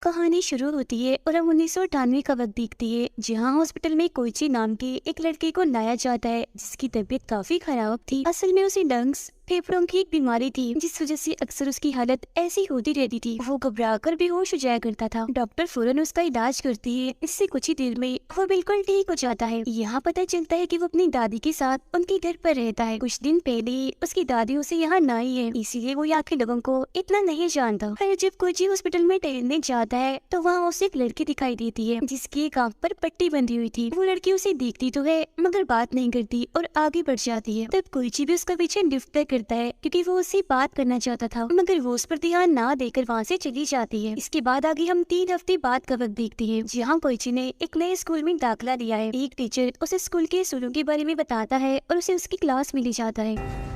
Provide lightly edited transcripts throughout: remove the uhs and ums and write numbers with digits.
कहानी शुरू होती है और हम 1998 का वक्त देखती है, जहाँ हॉस्पिटल में कोइची नाम की एक लड़की को लाया जाता है जिसकी तबीयत काफी खराब थी। असल में उसे लंग्स फेफड़ों की एक बीमारी थी, जिस वजह से अक्सर उसकी हालत ऐसी होती रहती थी। वो घबराकर बेहोश हो जाया करता था। डॉक्टर फौरन उसका इलाज करती है। इससे कुछ ही देर में वो बिल्कुल ठीक हो जाता है। यहाँ पता चलता है कि वो अपनी दादी के साथ उनके घर पर रहता है। कुछ दिन पहले उसकी दादी उसे यहाँ न आई है, इसीलिए वो यहाँ के लोगों को इतना नहीं जानता। फिर जब कोइची हॉस्पिटल में टहलने जाता है तो वहाँ उसे एक लड़की दिखाई देती है जिसकी एक आंख पर पट्टी बंधी हुई थी। वो लड़की उसे देखती तो है मगर बात नहीं करती और आगे बढ़ जाती है। तब कोइची भी उसका पीछे लिफ्ट करता है क्योंकि वो उससे बात करना चाहता था, मगर वो उस पर ध्यान ना देकर वहाँ से चली जाती है। इसके बाद आगे हम 3 हफ्ते बाद का वक्त देखते हैं, जहाँ कोइची ने एक नए स्कूल में दाखिला लिया है। एक टीचर उसे स्कूल के असूलों के बारे में बताता है और उसे उसकी क्लास में ले जाता है।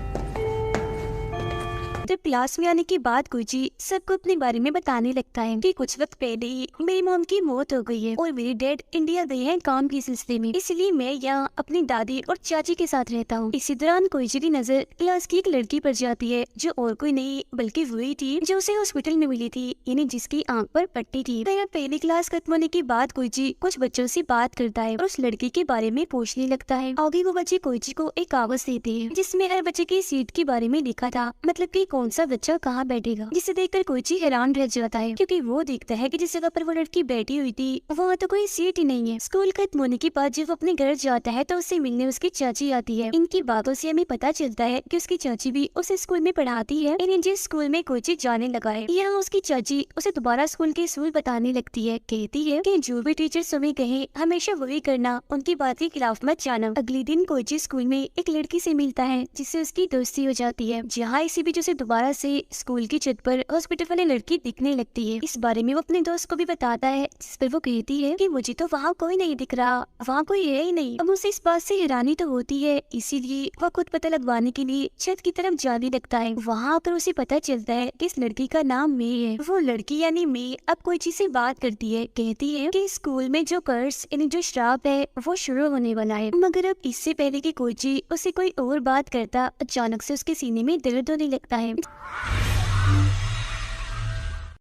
जब क्लास में आने के बाद कोइची सबको अपने बारे में बताने लगता है कि कुछ वक्त पहले ही मेरी मॉम की मौत हो गई है और मेरे डैड इंडिया गए हैं काम के सिलसिले में, इसलिए मैं यहाँ अपनी दादी और चाची के साथ रहता हूँ। इसी दौरान कोइची की नजर क्लास की एक लड़की पर जाती है जो और कोई नहीं बल्कि वही थी जो उसे हॉस्पिटल में मिली थी, यानी जिसकी आंख पर पट्टी थी। फिर पहली क्लास खत्म होने के बाद कोइची कुछ बच्चों से बात करता है और उस लड़की के बारे में पूछने लगता है। आगे वो बच्चे कोइची को एक कागज देते हैं जिसमें हर बच्चे की सीट के बारे में लिखा था, मतलब कि कौन सा बच्चा कहाँ बैठेगा। जिसे देखकर कोइची हैरान रह जाता है क्योंकि वो देखता है कि जिस जगह पर वो लड़की बैठी हुई थी वहाँ तो कोई सीट ही नहीं है। स्कूल खत्म होने के बाद जब वो अपने घर जाता है तो उससे मिलने उसकी चाची आती है। इनकी बातों से हमें पता चलता है कि उसकी चाची भी उसे स्कूल में पढ़ाती है, यानी जिस स्कूल में कोइची जाने लगा है। यहाँ उसकी चाची उसे दोबारा स्कूल के असूल बताने लगती है। कहती है कि जो भी टीचर तुम्हें कहे हमेशा वही करना, उनकी बात के खिलाफ मत जाना। अगले दिन कोइची स्कूल में एक लड़की से मिलता है जिससे उसकी दोस्ती हो जाती है। जहाँ इसी बीच उसे दोबारा से स्कूल की छत पर हॉस्पिटल वाली लड़की दिखने लगती है। इस बारे में वो अपने दोस्त को भी बताता है, जिस पर वो कहती है कि मुझे तो वहाँ कोई नहीं दिख रहा, वहाँ कोई है ही नहीं। अब उसे इस बात से हैरानी तो होती है, इसीलिए वो खुद पता लगवाने के लिए छत की तरफ जाने लगता है। वहाँ पर उसे पता चलता है कि इस लड़की का नाम मे है। वो लड़की यानी मे अब कोइची से बात करती है। कहती है कि स्कूल में जो कर्स यानी जो श्राप है वो शुरू होने वाला है। मगर अब इससे पहले कि कोइची उसे कोई और बात करता, अचानक से उसके सीने में दर्द होने लगता है।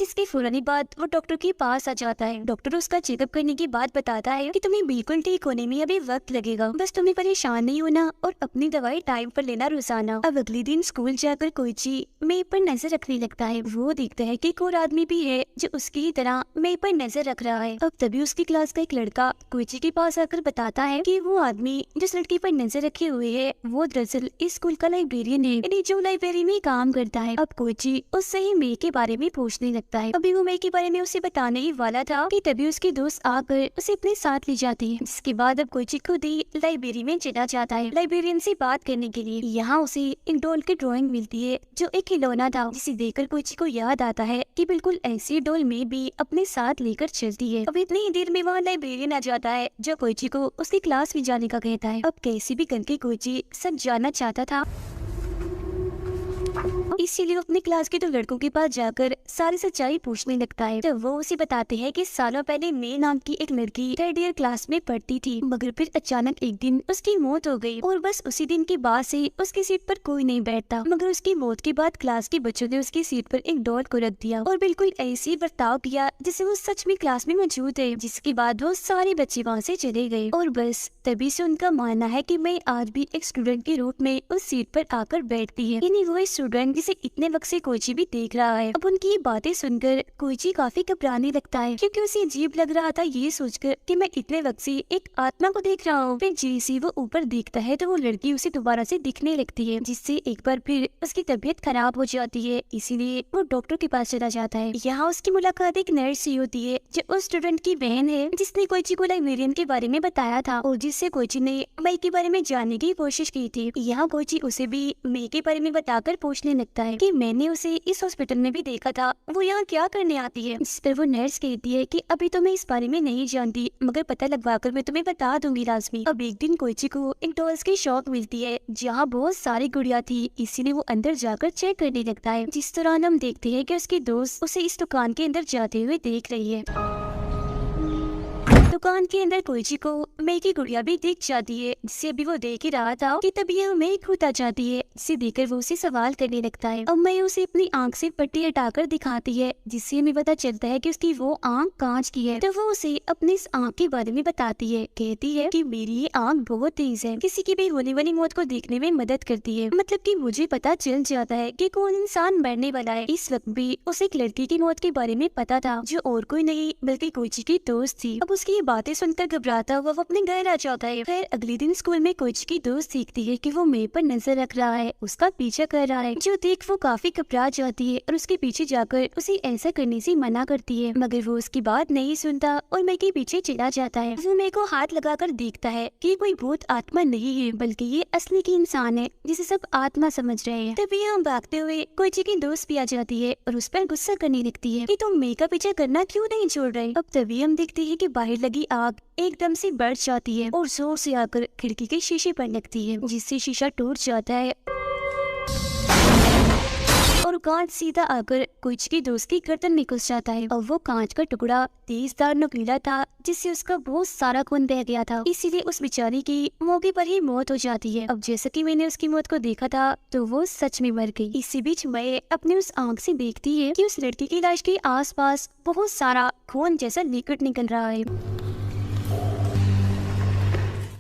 इसके फौरन बाद वो डॉक्टर के पास आ जाता है। डॉक्टर उसका चेकअप करने के बाद बताता है कि तुम्हें बिल्कुल ठीक होने में अभी वक्त लगेगा, बस तुम्हें परेशान नहीं होना और अपनी दवाई टाइम पर लेना रोजाना। अब अगले दिन स्कूल जाकर कोइची मे पर नजर रखने लगता है। वो देखता है कि एक और आदमी भी है जो उसकी ही तरह मे पर नजर रख रहा है। अब तभी उसकी क्लास का एक लड़का कोइची के पास आकर बताता है कि वो आदमी जिस लड़की पर नजर रखे हुए है वो दरअसल इस स्कूल का लाइब्रेरियन है, यानी जो लाइब्रेरी में काम करता है। अब कोइची उससे ही मे के बारे में पूछने लगता है। अभी वो मे के बारे में उसे बताने ही वाला था कि तभी उसके दोस्त आकर उसे अपने साथ ले जाते हैं। जिसके बाद अब कोइची खुद ही लाइब्रेरी में चला जाता है लाइब्रेरियन से बात करने के लिए। यहाँ उसे एक डॉल की ड्राइंग मिलती है जो एक खिलौना था, जिसे देखकर कोइची को याद आता है कि बिल्कुल ऐसी डॉल में भी अपने साथ लेकर चलती है। अब इतनी ही देर में वहाँ लाइब्रेरियन आ जाता है जो कोइची को उसकी क्लास में जाने का कहता है। अब कैसे भी करके कोइची सब जानना चाहता था, इसीलिए वो अपनी क्लास के 2 लड़कों के पास जाकर सारी सच्चाई पूछने लगता है। तो वो उसे बताते हैं कि सालों पहले मे नाम की एक लड़की 3rd ईयर क्लास में पढ़ती थी, मगर फिर अचानक एक दिन उसकी मौत हो गई और बस उसी दिन के बाद से उसकी सीट पर कोई नहीं बैठता। मगर उसकी मौत के बाद क्लास के बच्चों ने उसकी सीट पर एक डॉल को रख दिया और बिल्कुल ऐसे बर्ताव किया जैसे वो सच में क्लास में मौजूद है। जिसके बाद वो सारे बच्चे वहाँ से चले गए और बस तभी से उनका मानना है कि मैं आज भी एक स्टूडेंट के रूप में उस सीट पर आकर बैठती है, यानी वो स्टूडेंट जिसे इतने वक्त से कोइची भी देख रहा है। अब उनकी ये बातें सुनकर कोइची काफी घबराने लगता है क्योंकि उसे अजीब लग रहा था ये सोचकर कि मैं इतने वक्त से एक आत्मा को देख रहा हूँ। फिर जैसे वो ऊपर देखता है तो वो लड़की उसे दोबारा से दिखने लगती है, जिससे एक बार फिर उसकी तबीयत खराब हो जाती है। इसीलिए वो डॉक्टर के पास चला जाता है। यहाँ उसकी मुलाकात एक नर्स से होती है जो उस स्टूडेंट की बहन है जिसने कोइची को लाइब्रेरियन के बारे में बताया था और जिससे कोइची ने मे के बारे में जानने की कोशिश की थी। यहाँ कोइची उसे भी मे के बारे में बताकर पूछने लगता है कि मैंने उसे इस हॉस्पिटल में भी देखा था, वो यहाँ क्या करने आती है। जिस पर वो नर्स कहती है कि अभी तो मैं इस बारे में नहीं जानती, मगर पता लगवाकर मैं तुम्हें बता दूंगी लाजमी। अब एक दिन कोइची को एक डॉल्स की शॉप मिलती है जहाँ बहुत सारी गुड़िया थी, इसीलिए वो अंदर जाकर चेक करने लगता है। जिस दौरान हम देखते हैं कि उसकी दोस्त उसे इस दुकान के अंदर जाते हुए देख रही है। दुकान के अंदर कोइची को मे की गुड़िया भी दिख जाती है, जिसे अभी वो देख ही रहा था कि तभी यह मे खुद आ जाती है, जिसे देखकर वो उसे सवाल करने लगता है। अब मैं उसे अपनी आंख से पट्टी हटाकर दिखाती है, जिससे हमें पता चलता है कि उसकी वो आंख कांच की है। तो वो उसे अपनी इस आंख के बारे में बताती है, कहती है कि मेरी ये आंख बहुत तेज है, किसी की भी होने वाली मौत को देखने में मदद करती है। मतलब कि मुझे पता चल जाता है कि कौन इंसान मरने वाला है। इस वक्त भी उसे एक लड़की की मौत के बारे में पता था, जो और कोई नहीं बल्कि कोइची की दोस्त थी। अब उसकी ये बातें सुनकर घबराता हुआ वो अपने घर आ जाता है। फिर अगले दिन स्कूल में कोइची की दोस्त सीखती है कि वो मे पर नजर रख रहा है, उसका पीछा कर रहा है, जो देख वो काफी घबरा जाती है और उसके पीछे जाकर उसे ऐसा करने से मना करती है, मगर वो उसकी बात नहीं सुनता और मे के पीछे चला जाता है। वो मे को हाथ लगाकर देखता है कि कोई भूत आत्मा नहीं है, बल्कि ये असली की इंसान है, जिसे सब आत्मा समझ रहे हैं। तभी हम भागते हुए कोइची की दोस्त भी आ जाती है और उस पर गुस्सा करने लगती है कि तुम मे का पीछा करना क्यों नहीं छोड़ रहे। अब तभी हम देखते हैं कि बाहर लगी आग एकदम से बढ़ जाती है और जोर से आकर खिड़की के शीशे पर लगती है, जिससे शीशा टूट जाता है और कांच सीधा आकर कोइची की दोस्त की गर्दन में घुस जाता है। और वो कांच का टुकड़ा तेजदार नुकीला था, जिससे उसका बहुत सारा खून बह गया था, इसीलिए उस बेचारी की मौके पर ही मौत हो जाती है। अब जैसा कि मैंने उसकी मौत को देखा था, तो वो सच में मर गई। इसी बीच मैं अपने उस आंख से देखती है कि उस लड़की की लाश के आसपास बहुत सारा खून जैसा लिक्विड निकल रहा है,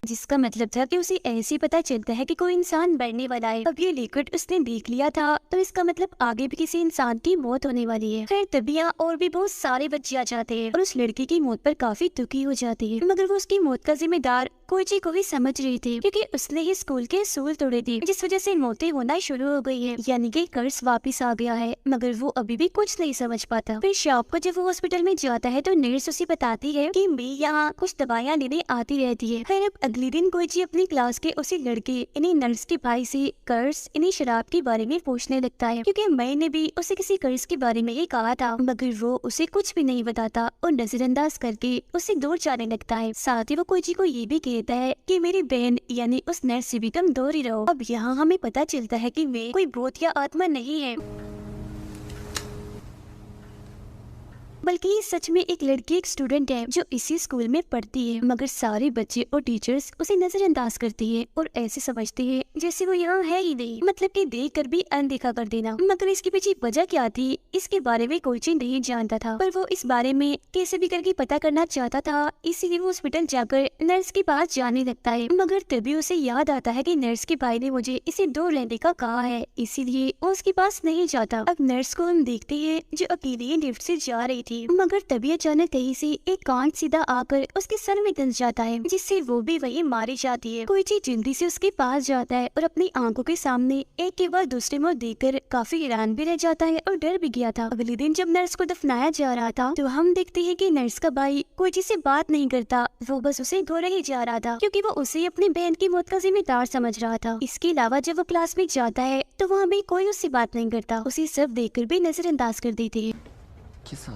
जिसका मतलब था कि उसे ऐसे पता चलता है कि कोई इंसान मरने वाला है। अब ये लिक्विड उसने देख लिया था, तो इसका मतलब आगे भी किसी इंसान की मौत होने वाली है। फिर तभी यहाँ और भी बहुत सारे बच्चे आ जाते हैं और उस लड़की की मौत पर काफी दुखी हो जाती है, मगर वो उसकी मौत का जिम्मेदार कोइची को ही समझ रही थी, क्योंकि उसने ही स्कूल के असूल तोड़े थे, जिस वजह से मौतें होना शुरू हो गई है, यानी कि कर्ज वापिस आ गया है। मगर वो अभी भी कुछ नहीं समझ पाता। फिर शाम को जब वो हॉस्पिटल में जाता है, तो नर्स उसे बताती है कि मैं यहाँ कुछ दवाइयाँ लेने आती रहती है। फिर अब अगले दिन कोइची अपनी क्लास के उसी लड़के इन्हीं नर्स के भाई से कर्ज इन्हीं शराब के बारे में पूछने लगता है, क्योंकि मैंने भी उसे किसी कर्ज के बारे में ही कहा था, मगर वो उसे कुछ भी नहीं बताता और नजरअंदाज करके उसे दूर जाने लगता है। साथ ही वो कोइची को ये भी कहता है कि मेरी बहन यानी उस नर्स से भी तुम दूर ही रहो। अब यहाँ हमें पता चलता है कि वे कोई भूत या आत्मा नहीं है, बल्कि ये सच में एक लड़की एक स्टूडेंट है जो इसी स्कूल में पढ़ती है। मगर सारे बच्चे और टीचर्स उसे नजरअंदाज करती है और ऐसे समझते हैं जैसे वो यहाँ है ही नहीं, मतलब कि देख कर भी अनदेखा कर देना। मगर इसके पीछे वजह क्या थी, इसके बारे में कोई नहीं जानता था, पर वो इस बारे में कैसे भी करके पता करना चाहता था, इसीलिए वो हॉस्पिटल जाकर नर्स के पास जाने लगता है। मगर तभी उसे याद आता है कि नर्स के भाई ने मुझे इसे दूर रहने का कहा है, इसीलिए वो उसके पास नहीं जाता। अब नर्स को हम देखते हैं जो अकेले लिफ्ट से जा रही थी, मगर तभी अचानक कहीं से एक कांच सीधा आकर उसके सर में धंस जाता है, जिससे वो भी वही मारी जाती है। कोई चीज जल्दी से उसके पास जाता है और अपनी आंखों के सामने एक के बाद दूसरे में देखकर काफी हैरान भी रह जाता है और डर भी गया था। अगले दिन जब नर्स को दफनाया जा रहा था, तो हम देखते हैं कि नर्स का भाई कोई से बात नहीं करता, वो बस उसे घोड़ा ही जा रहा था, क्योंकि वो उसे अपनी बहन की मौत का जिम्मेदार समझ रहा था। इसके अलावा जब वो क्लास में जाता है, तो वहाँ भी कोई उससे बात नहीं करता, उसे सब देखकर भी नजरअंदाज कर देते हैं। 今朝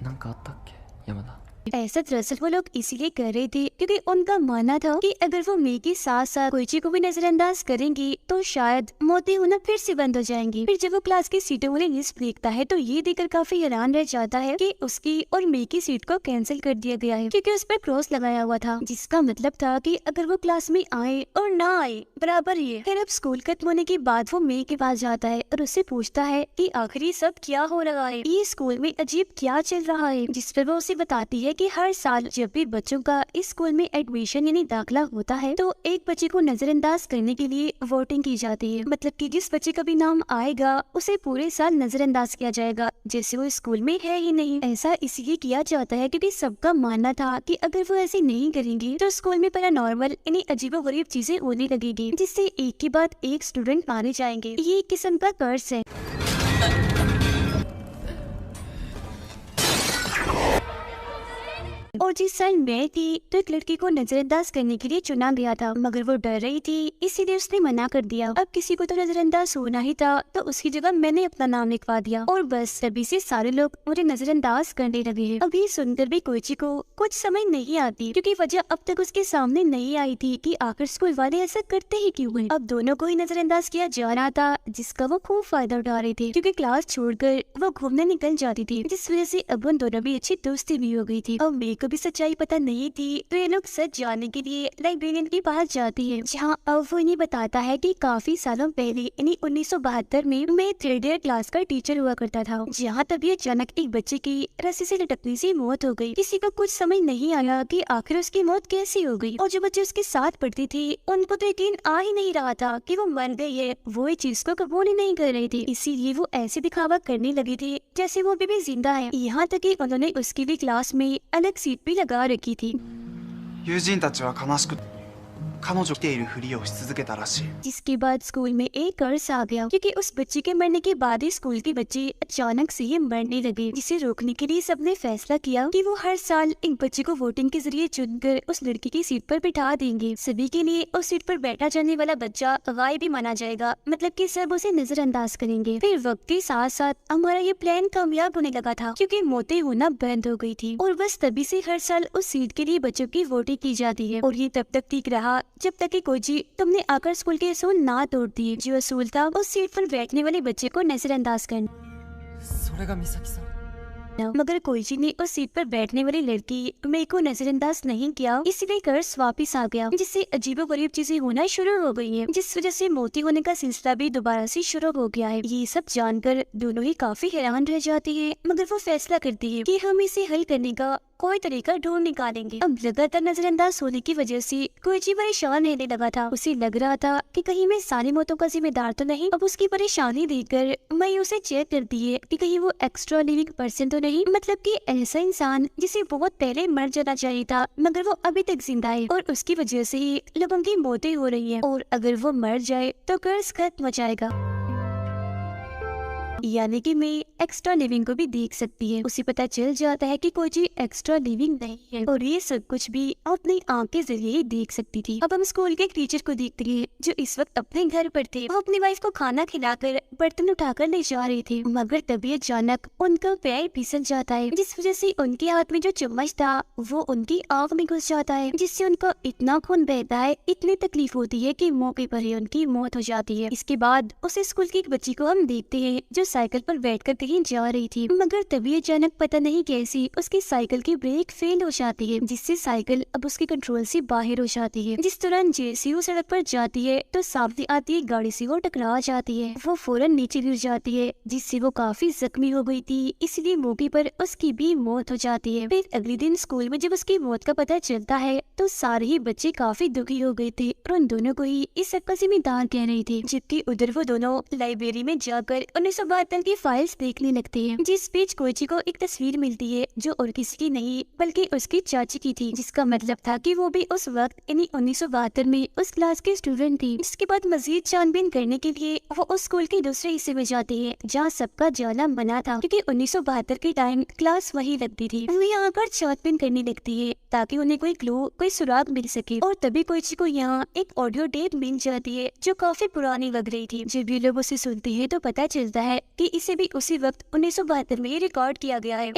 なんかあったっけ山田。 ऐसा दरअसल वो लोग इसीलिए कर रहे थे क्योंकि उनका मानना था कि अगर वो मे के साथ साथ कोइची को भी नजरअंदाज करेंगी तो शायद मौतें होना फिर से बंद हो जाएंगी। फिर जब वो क्लास की सीटों वाली लिस्ट देखता है, तो ये देखकर काफी हैरान रह जाता है कि उसकी और मे की सीट को कैंसिल कर दिया गया है, क्योंकि उस पर क्रॉस लगाया हुआ था, जिसका मतलब था कि अगर वो क्लास में आए और ना आए बराबर ही है। फिर अब स्कूल खत्म होने के बाद वो मे के पास जाता है और उससे पूछता है कि आखिर ये सब क्या हो रहा है, ये स्कूल में अजीब क्या चल रहा है, जिस पर वो उसे बताती है कि हर साल जब भी बच्चों का इस स्कूल में एडमिशन यानी दाखिला होता है, तो एक बच्चे को नजरअंदाज करने के लिए वोटिंग की जाती है। मतलब कि जिस बच्चे का भी नाम आएगा उसे पूरे साल नजरअंदाज किया जाएगा, जैसे वो स्कूल में है ही नहीं। ऐसा इसलिए किया जाता है क्योंकि सबका मानना था कि अगर वो ऐसे नहीं करेंगे तो स्कूल में पैरानॉर्मल यानी अजीबोगरीब चीजें होने लगेगी, जिससे एक के बाद एक स्टूडेंट मारे जाएंगे। ये एक किस्म का कर्ज है। और जिस साल मैं थी तो एक लड़की को नजरअंदाज करने के लिए चुना गया था, मगर वो डर रही थी इसीलिए उसने मना कर दिया। अब किसी को तो नजरअंदाज होना ही था, तो उसकी जगह मैंने अपना नाम लिखवा दिया और बस तभी से सारे लोग मुझे नजरअंदाज करने लगे हैं। अभी सुनकर भी कोइची को कुछ समझ नहीं आती, क्योंकि वजह अब तक उसके सामने नहीं आई थी कि आखिर स्कूल वाले ऐसा करते ही क्यों हैं। अब दोनों को ही नजरअंदाज किया जा रहा था, जिसका वो खूब फायदा उठा रहे थे, क्योंकि क्लास छोड़कर वो घूमने निकल जाती थी, जिस वजह से अब उन दोनों भी अच्छी दोस्ती भी हो गई थी। अब मेरे को भी सच्चाई पता नहीं थी तो ये लोग सच जानने के लिए लाइब्रेरियन के पास जाती है, जहाँ अब वो इन्हें बताता है कि काफी सालों पहले यानी 1972 में मैं 3rd ईयर क्लास का टीचर हुआ करता था, जहाँ तभी अचानक एक बच्चे की रस्सी से लटकने से मौत हो गई। किसी को कुछ समझ नहीं आया कि आखिर उसकी मौत कैसी हो गई, और जो बच्चे उसके साथ पढ़ते थे उनको तो यकीन आ ही नहीं रहा था कि वो मर गई है। वो इस चीज को कबूल ही नहीं कर रहे थे, इसीलिए वो ऐसे दिखावा करने लगे थे जैसे वो अभी भी जिंदा है। यहाँ तक कि उन्होंने उसके लिए क्लास में अलग सीट भी लगा रखी थी। 友人たちは悲しく彼女来ているふりをし続けたらしい。 जिसके बाद स्कूल में एक कर्ज आ गया, क्योंकि उस बच्चे के मरने के बाद ही स्कूल के बच्चे अचानक से ही मरने लगे, जिसे रोकने के लिए सबने फैसला किया कि वो हर साल एक बच्चे को वोटिंग के जरिए चुनकर उस लड़की की सीट पर बिठा देंगे। सभी के लिए उस सीट पर बैठा जाने वाला बच्चा गायब भी माना जाएगा, मतलब कि सब उसे नजरअंदाज करेंगे। फिर वक्त के साथ साथ हमारा ये प्लान कामयाब होने लगा था, क्योंकि मौतें होना बंद हो गई थी, और बस तभी से हर साल उस सीट के लिए बच्चों की वोटिंग की जाती है। और ये तब तक ठीक रहा जब तक कि कोई तुमने आकर स्कूल के असूल ना तोड़ दिए। जो असूल था उस सीट पर बैठने वाले बच्चे को नजरअंदाज करना। それが美咲さん मगर कोईची ने उस सीट पर बैठने वाली लड़की मेई को नजरअंदाज नहीं किया, इसलिए कर्ज वापस आ गया, जिससे अजीबोगरीब चीजें होना शुरू हो गई हैं, जिस वजह से मोती होने का सिलसिला भी दोबारा से शुरू हो गया है। ये सब जानकर दोनों ही काफी हैरान रह जाती है, मगर वो फैसला करती है कि हम इसे हल करने का कोई तरीका ढूंढ निकालेंगे। अब लगातार नजरअंदाज होने की वजह से कोईची परेशान रहने लगा था। उसे लग रहा था कि कहीं मैं सारी मौतों का जिम्मेदार तो नहीं। अब उसकी परेशानी देखकर मई उसे चेक करती है कि कहीं वो एक्स्ट्रा लिविंग पर्सन तो नहीं, मतलब कि ऐसा इंसान जिसे बहुत पहले मर जाना चाहिए था मगर वो अभी तक जिंदा है, और उसकी वजह से ही लोगों की मौतें हो रही है, और अगर वो मर जाए तो कर्ज खत्म हो जाएगा। यानी कि मैं एक्स्ट्रा लिविंग को भी देख सकती है। उसे पता चल जाता है कि कोई चीज एक्स्ट्रा लिविंग नहीं है, और ये सब कुछ भी अपनी आंख के जरिए ही देख सकती थी। अब हम स्कूल के एक टीचर को देखते हैं जो इस वक्त अपने घर पर थे। वो अपनी वाइफ को खाना खिलाकर बर्तन उठाकर ले जा रहे थे, मगर तभी अचानक उनका पैर फिसल जाता है, जिस वजह से उनके हाथ में जो चम्मच था वो उनकी आंख में घुस जाता है, जिससे उनका इतना खून बहता है, इतनी तकलीफ होती है कि मौके पर ही उनकी मौत हो जाती है। इसके बाद उस स्कूल की एक बच्ची को हम देखते हैं जो साइकिल पर बैठकर कहीं जा रही थी, मगर तभी अचानक पता नहीं कैसी उसकी साइकिल की ब्रेक फेल हो जाती है, जिससे साइकिल अब उसके कंट्रोल से बाहर हो जाती है। जिस दौरान जैसे वो सड़क पर जाती है तो सामने आती है गाड़ी से वो टकरा जाती है। वो फौरन नीचे गिर जाती है, जिससे वो काफी जख्मी हो गई थी, इसलिए मौके पर उसकी भी मौत हो जाती है। फिर अगले दिन स्कूल में जब उसकी मौत का पता चलता है तो सारे ही बच्चे काफी दुखी हो गए थे, और उन दोनों को ही इस सब का जिम्मेदार कह रहे थे। जबकि उधर वो दोनों लाइब्रेरी में जाकर 1972 की फाइल्स देखने लगते हैं, जिस बीच कोईची को एक तस्वीर मिलती है जो और किसी की नहीं बल्कि उसकी चाची की थी, जिसका मतलब था कि वो भी उस वक्त यानी 1972 में उस क्लास की स्टूडेंट थी। इसके बाद मजीद छानबीन करने के लिए वो उस स्कूल के दूसरे हिस्से में जाती है जहाँ सबका जाना मना था, क्योंकि 1972 के टाइम क्लास वही लगती थी। वो यहाँ आकर छानबीन करने लगती है ताकि उन्हें कोई क्लू कोई सुराग मिल सके, और तभी कोईची को यहाँ एक ऑडियो टेप मिल जाती है जो काफी पुरानी लग रही थी। जब ये लोग उसे सुनते हैं तो पता चलता है कि इसे भी उसी वक्त 1972 में रिकॉर्ड किया गया है।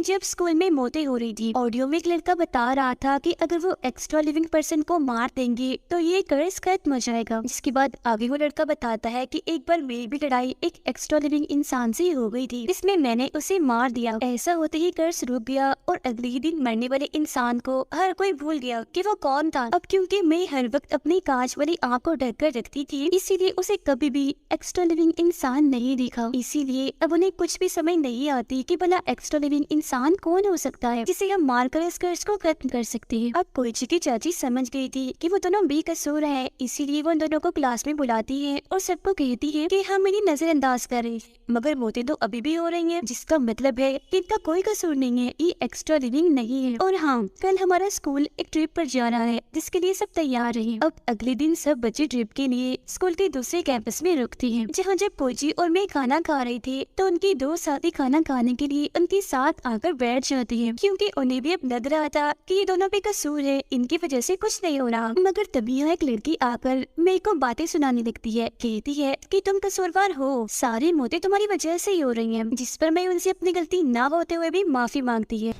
जब स्कूल में मौतें हो रही थी, ऑडियो में एक लड़का बता रहा था कि अगर वो एक्स्ट्रा लिविंग पर्सन को मार देंगे तो ये कर्ज खत्म हो जाएगा। जिसके बाद आगे वो लड़का बताता है कि एक बार मेरी भी लड़ाई एक एक्स्ट्रा लिविंग इंसान से हो गई थी, इसमें मैंने उसे मार दिया। ऐसा होते ही कर्ज रुक गया और अगले ही दिन मरने वाले इंसान को हर कोई भूल गया कि वो कौन था। अब क्योंकि मैं हर वक्त अपनी कांच वाली आँख को ढक कर रखती थी, इसीलिए उसे कभी भी एक्स्ट्रा लिविंग इंसान नहीं दिखा। इसीलिए अब उन्हें कुछ भी समझ नहीं आती कि भला एक्स्ट्रा लिविंग इंसान कौन हो सकता है जिसे हम मारकर इस कर्ज को खत्म कर सकते हैं। अब कोईची की चाची समझ गई थी कि वो दोनों बेकसूर है, इसीलिए वो दोनों को क्लास में बुलाती है और सबको कहती है कि हम इन्हें नजरअंदाज कर रहे हैं, मगर मौतें तो अभी भी हो रही हैं, जिसका मतलब है कि इनका कोई कसूर नहीं है, ये एक्स्ट्रा लिविंग नहीं है। और हाँ, कल हमारा स्कूल एक ट्रिप पर जा रहा है जिसके लिए सब तैयार रहे। अब अगले दिन सब बच्चे ट्रिप के लिए स्कूल के दूसरे कैंपस में रुकते हैं, जहाँ जब कोईची और मैं खाना खा रही थी तो उनकी दो साथी खाना खाने के लिए उनके साथ आकर बैठ जाती है, क्योंकि उन्हें भी अब लग रहा था कि ये दोनों बेकसूर है, इनकी वजह से कुछ नहीं हो रहा। मगर तभी यहाँ एक लड़की आकर मेरे को बातें सुनाने लगती है, कहती है कि तुम कसूरवार हो, सारी मौतें तुम्हारी वजह से ही हो रही हैं, जिस पर मैं उनसे अपनी गलती ना होते हुए भी माफी मांगती है।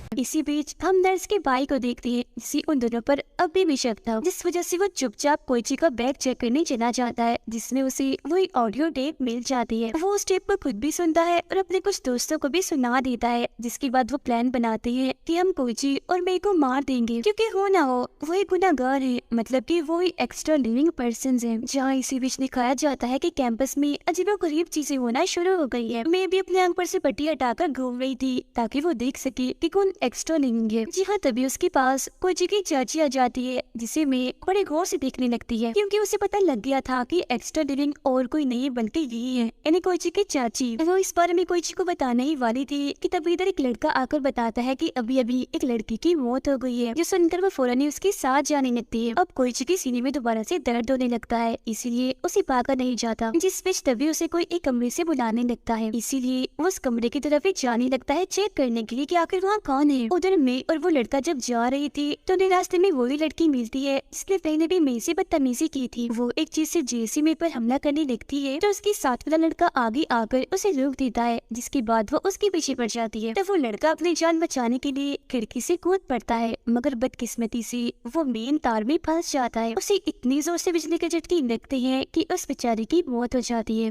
इसी बीच हम नर्स के भाई को देखते हैं जिससे उन दोनों पर अभी भी शक था, जिस वजह से वो चुपचाप कोइची का बैग चेक करने चला जाता है, जिसमें उसे वही ऑडियो टेप मिल जाती है। वो उस टेप को खुद भी सुनता है और अपने कुछ दोस्तों को भी सुना देता है, जिसके बाद वो प्लान बनाते हैं कि हम कोइची और मे को मार देंगे, क्योंकि हो ना हो वो एक गुनाहगार है, मतलब कि वो ही एक्स्ट्रा लिविंग पर्सन है। जहाँ इसी बीच दिखाया जाता है कि कैंपस में अजीबोगरीब चीजें होना शुरू हो गई है। मैं भी अपने आंख पर से पट्टी हटाकर घूम रही थी ताकि वो देख सके कि कौन एक्स्ट्रा लिविंग है। जी हाँ, तभी उसके पास कोइची की चाची आ जाती है, जिसे मैं बड़े गौर से देखने लगती है, क्योंकि उसे पता लग गया था कि एक्स्ट्रा लिविंग और कोई नहीं बल्कि यही है, यानी कोइची की चाची। वो इस बारे में कोइची को बताने ही वाली थी कि तभी इधर एक लड़का आकर बताता है कि अभी अभी एक लड़की की मौत हो गई है, जो सुनकर वो फौरन ही उसके साथ जाने लगती है। अब कोइची की सीने में दोबारा से दर्द होने लगता है, इसीलिए उसे भागा नहीं जाता, जिस बीच तभी उसे कोई एक कमरे से बुलाने लगता है, इसीलिए वो उस कमरे की तरफ ही जाने लगता है चेक करने के लिए कि आखिर वहाँ कौन है। उधर मैं और वो लड़का जब जा रही थी तो उन्हें रास्ते में वही लड़की मिलती है जिसने पहले भी मैं से बदतमीजी की थी। वो एक चीज से जैसे मैं पर हमला करने लगती है तो उसके साथ वाला लड़का आगे आकर उसे रोक देता है, जिसके बाद वो उसके पीछे पड़ जाती है। तो वो लड़का अपनी जान बचाने के लिए खिड़की से कूद पड़ता है, मगर बदकिस्मती से वो मेन तार में फंस जाता है। उसे इतनी जोर से बिजली के झटके लगते हैं कि उस बेचारे की मौत हो जाती है।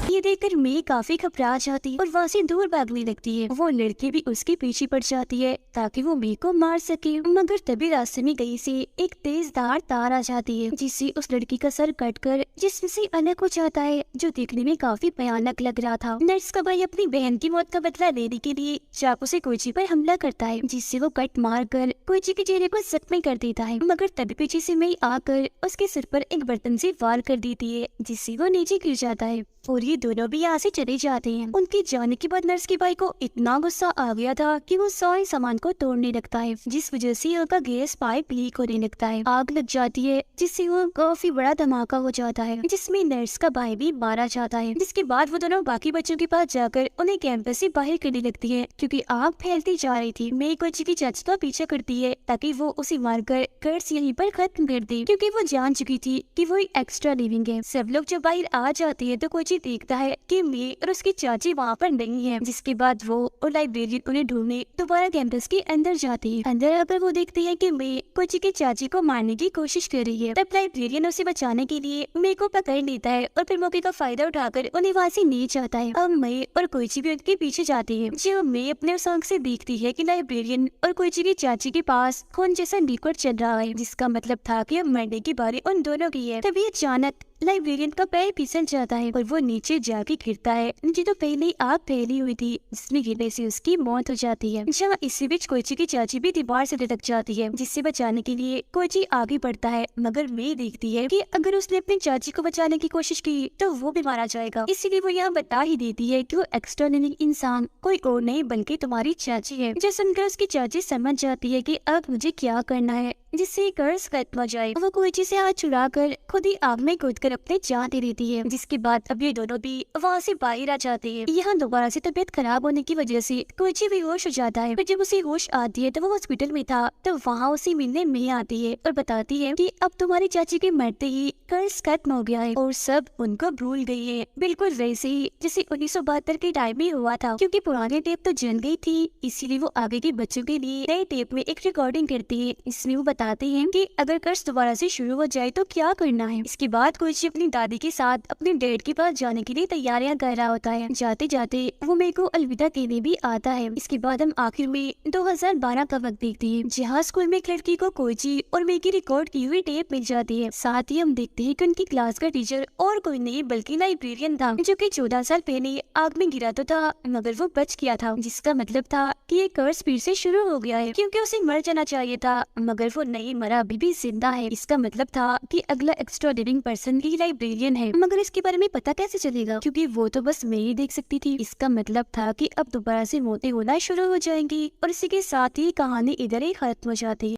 ये देखकर मैं काफी घबरा जाती और वहाँ से दूर भागने लगती है। वो लड़की भी उसके पीछे पड़ जाती है ताकि वो मे को मार सके, मगर तभी रास्ते में कहीं से एक तेजधार तार आ जाती है, जिससे उस लड़की का सर कटकर जिस्म से अलग हो जाता है, जो देखने में काफी भयानक लग रहा था। नर्स का भाई अपनी बहन की मौत का बदला लेने के लिए चाकू से कोइची पर हमला करता है, जिससे वो कट मार कर कोइची के चेहरे को जख्मी कर देता है, मगर तभी पीछे से मैं आकर उसके सिर पर एक बर्तन से वार कर देती है, जिससे वो नीचे गिर जाता है और ये दोनों भी यहाँ से चले जाते हैं। उनके जाने के बाद नर्स के भाई को इतना गुस्सा आ गया था कि वो सारे सामान को तोड़ने लगता है, जिस वजह से उनका गैस पाइप लीक होने लगता है। आग लग जाती है, जिससे वो काफी बड़ा धमाका हो जाता है, जिसमें नर्स का भाई भी मारा जाता है। जिसके बाद वो दोनों बाकी बच्चों के पास जाकर उन्हें कैंपस से बाहर करने लगती है, क्योंकि आग फैलती जा रही थी। मैं कोइची की चाची का पीछा करती है ताकि वो उसे मारकर कर्ज यहीं पर खत्म कर दे, क्योंकि वो जान चुकी थी कि वो एक्स्ट्रा लिविंग है। सब लोग जब बाहर आ जाते हैं तो कोइची देखता है कि मैं और उसकी चाची वहाँ पर नहीं है, जिसके बाद वो और लाइब्रेरियन उन्हें ढूंढने दोबारा कैंपस के अंदर जाती है। अंदर आकर वो देखती है कि मैं कोइची की चाची को मारने की कोशिश कर रही है। तब लाइब्रेरियन उसे बचाने के लिए मैं को पकड़ लेता है और फिर मौके का फायदा उठाकर उन्हें वहाँ से ले जाता है। अब मैं और कोइची भी उनके पीछे जाती है। जो मैं अपने उस आंख से देखती है कि लाइब्रेरियन और कोइची की चाची के पास खून जैसा लिक्विड चल रहा है, जिसका मतलब था कि अब मरने की बारी उन दोनों की है। तभी अचानक लाइब्रेरियन का पैर फिसल जाता है और वो नीचे जाके गिरता है, नीचे तो पहले ही आग फैली हुई थी, जिसमें गिरने से उसकी मौत हो जाती है। जहाँ इसी बीच कोइची की चाची भी दीवार से लटक जाती है, जिससे बचाने के लिए कोइची आगे बढ़ता है, मगर मैं देखती है कि अगर उसने अपनी चाची को बचाने की कोशिश की तो वो भी मारा जाएगा। इसीलिए वो यहाँ बता ही देती है कि वो एक्स्ट्रा लिविंग इंसान कोई और नहीं बल्कि तुम्हारी चाची है। जो सुनकर उसकी चाची समझ जाती है कि अब मुझे क्या करना है जिससे कर्ज खत्म हो जाए। वो कोइची से हाथ छुड़ा कर खुद ही आग में कूदकर अपने जान दे देती है, जिसके बाद अब ये दोनों भी वहाँ से बाहर आ जाते हैं। यहाँ दोबारा से तबीयत खराब होने की वजह से कोइची बेहोश हो जाता है। फिर जब उसे होश आती है तो वो हॉस्पिटल में था, तो वहाँ उसे मिलने में आती है और बताती है कि अब तुम्हारी चाची के मरते ही कर्ज खत्म हो गया है और सब उनको भूल गई है, बिल्कुल वैसे ही जैसे 1972 के टाइम में हुआ था। क्योंकि पुराने टेप तो जल गई थी, इसीलिए वो आगे के बच्चों के लिए नए टेप में एक रिकॉर्डिंग करती है। इसमें वो बताते हैं कि अगर कर्ज दोबारा से शुरू हो जाए तो क्या करना है। इसके बाद कोइची अपनी दादी के साथ अपने डैड के पास जाने के लिए तैयारियां कर रहा होता है। जाते जाते वो मेरे को अलविदा कहने भी आता है। इसके बाद हम आखिर में 2012 का वक्त देखते हैं, जहाँ स्कूल में एक लड़की को कोइची और मेरे की रिकॉर्ड की हुई टेप मिल जाती है। साथ ही हम देखते हैं कि उनकी क्लास का टीचर और कोई नहीं बल्कि लाइब्रेरियन था, जो कि 14 साल पहले आग में गिरा तो था मगर वो बच गया था, जिसका मतलब था कि ये कर्ज फिर से शुरू हो गया है, क्योंकि उसे मर जाना चाहिए था मगर वो नहीं मरा, अभी भी जिंदा है। इसका मतलब था कि अगला एक्स्ट्रा लिविंग पर्सन ही लाइब्रेरियन है, मगर इसके बारे में पता कैसे चलेगा, क्योंकि वो तो बस मैं ही देख सकती थी। इसका मतलब था कि अब दोबारा से मौतें होना शुरू हो जाएंगी और इसी के साथ ही कहानी इधर ही खत्म हो जाती है।